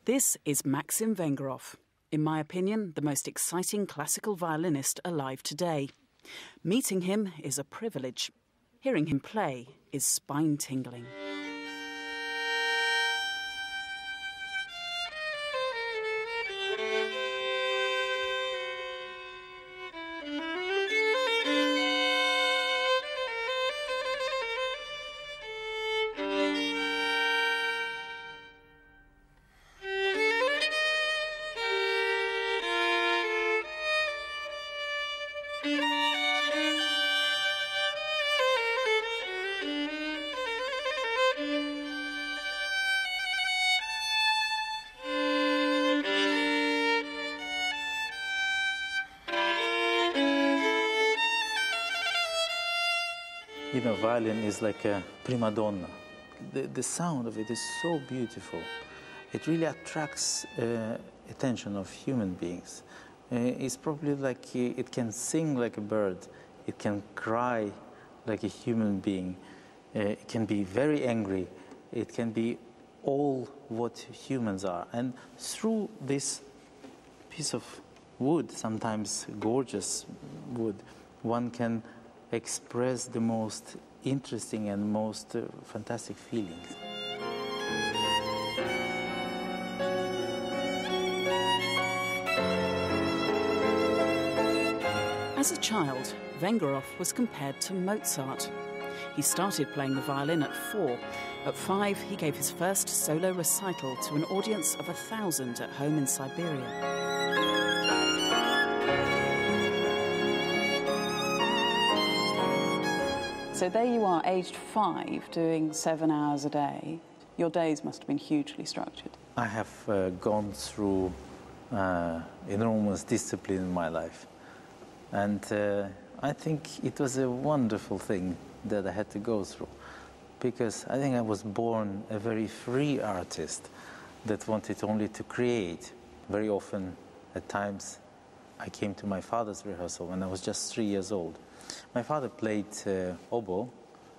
This is Maxim Vengerov, in my opinion, the most exciting classical violinist alive today. Meeting him is a privilege. Hearing him play is spine-tingling. You know, violin is like a prima donna. The sound of it is so beautiful. It really attracts attention of human beings. It's probably like it can sing like a bird. It can cry like a human being. It can be very angry. It can be all what humans are. And through this piece of wood, sometimes gorgeous wood, one can express the most interesting and most fantastic feelings. As a child, Vengerov was compared to Mozart. He started playing the violin at 4. At 5, he gave his first solo recital to an audience of 1,000 at home in Siberia. So there you are, aged 5, doing 7 hours a day. Your days must have been hugely structured. I have gone through enormous discipline in my life. And I think it was a wonderful thing that I had to go through. Because I think I was born a very free artist that wanted only to create. Very often, at times, I came to my father's rehearsal when I was just 3 years old. My father played oboe.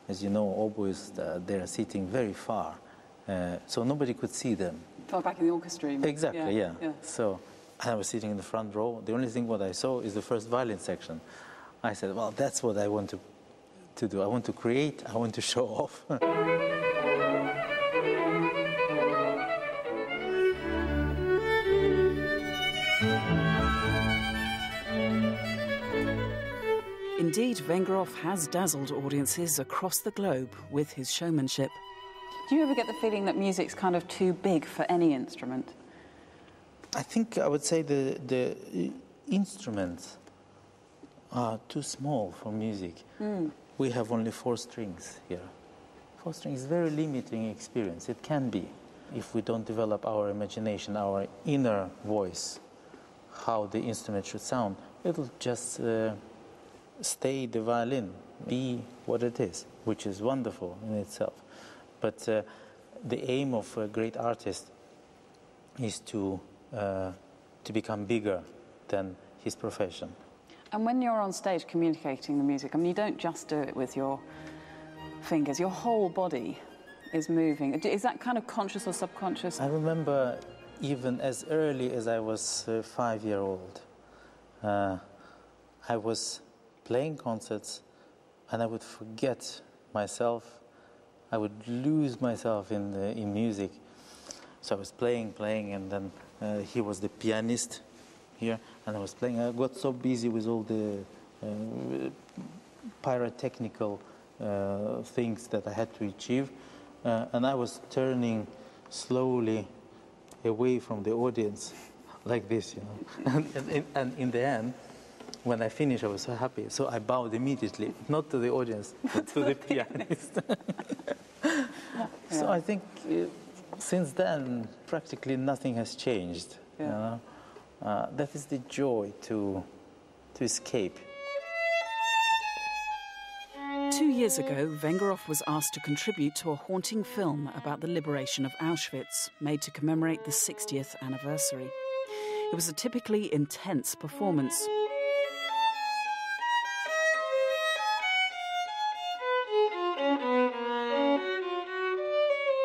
As you know, oboes, they are sitting very far, so nobody could see them. Far back in the orchestra? Exactly, yeah. So I was sitting in the front row. The only thing what I saw is the first violin section. I said, well, that's what I want to do. I want to create, I want to show off. Indeed, Vengerov has dazzled audiences across the globe with his showmanship. Do you ever get the feeling that music's kind of too big for any instrument? I think I would say the instruments are too small for music. We have only 4 strings here. 4 strings is very limiting experience. It can be, if we don't develop our imagination, our inner voice, how the instrument should sound, it'll just stay the violin, be what it is, which is wonderful in itself. But the aim of a great artist is to become bigger than his profession. And when you're on stage communicating the music, I mean, you don't just do it with your fingers, your whole body is moving. Is that kind of conscious or subconscious? I remember even as early as I was 5-year-old, I was playing concerts and I would forget myself. I would lose myself in music. So I was playing, and then he was the pianist here, and I was playing. I got so busy with all the pyrotechnical things that I had to achieve, and I was turning slowly away from the audience, like this, you know. And in the end, when I finished, I was so happy. So I bowed immediately, not to the audience, but to the pianist. So I think since then, practically nothing has changed. You know? That is the joy to escape. 2 years ago, Vengerov was asked to contribute to a haunting film about the liberation of Auschwitz, made to commemorate the 60th anniversary. It was a typically intense performance.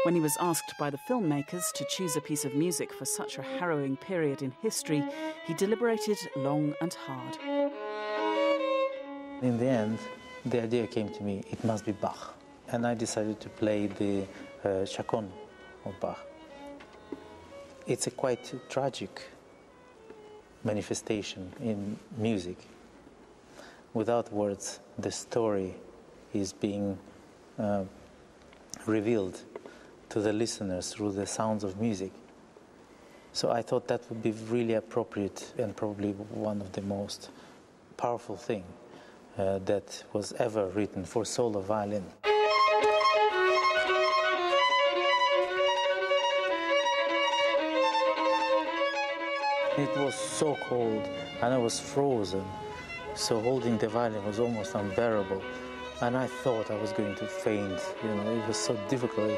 When he was asked by the filmmakers to choose a piece of music for such a harrowing period in history, he deliberated long and hard. In the end, the idea came to me, it must be Bach. And I decided to play the chaconne of Bach. It's a quite tragic manifestation in music. Without words, the story is being revealed to the listeners through the sounds of music. So I thought that would be really appropriate and probably one of the most powerful things that was ever written for solo violin. It was so cold and I was frozen, so holding the violin was almost unbearable. And I thought I was going to faint, you know, it was so difficult.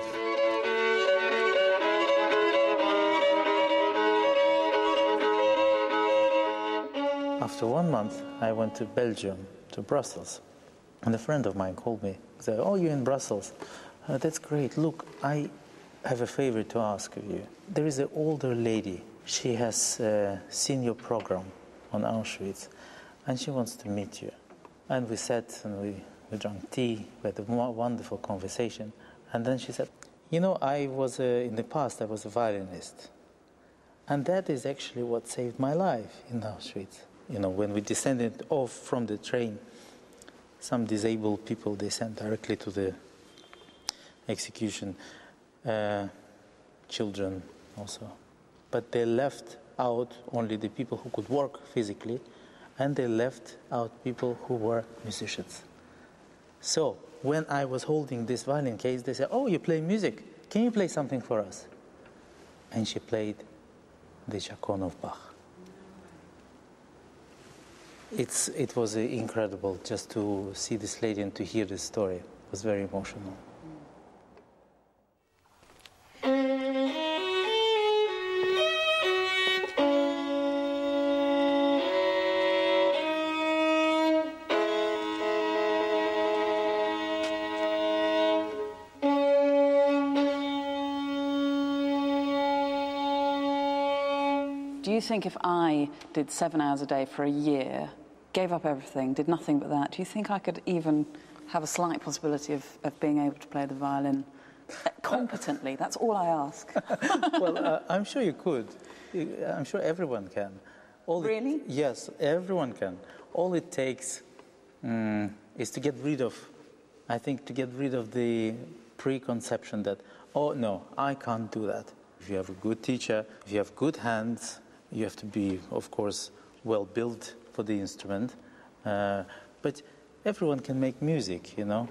After 1 month, I went to Belgium, to Brussels. And a friend of mine called me, said, "Oh, you're in Brussels. That's great. Look, I have a favor to ask of you. There is an older lady. She has seen your program on Auschwitz, and she wants to meet you." And we sat and we drank tea, we had a wonderful conversation. And then she said, "You know, in the past, I was a violinist. And that is actually what saved my life in Auschwitz. You know, when we descended off from the train, some disabled people, they sent directly to the execution, children also. But they left out only the people who could work physically, and they left out people who were musicians. So when I was holding this violin case, they said, "Oh, you play music. Can you play something for us?" And she played the chaconne of Bach. It was incredible just to see this lady and to hear this story. It was very emotional. Do you think if I did 7 hours a day for a year, gave up everything, did nothing but that, do you think I could even have a slight possibility of being able to play the violin competently? That's all I ask. Well, I'm sure you could. I'm sure everyone can. Really? Yes, everyone can. All it takes is to get rid of, I think, to get rid of the preconception that, oh, no, I can't do that. If you have a good teacher, if you have good hands, you have to be, of course, well built for the instrument. But everyone can make music, you know.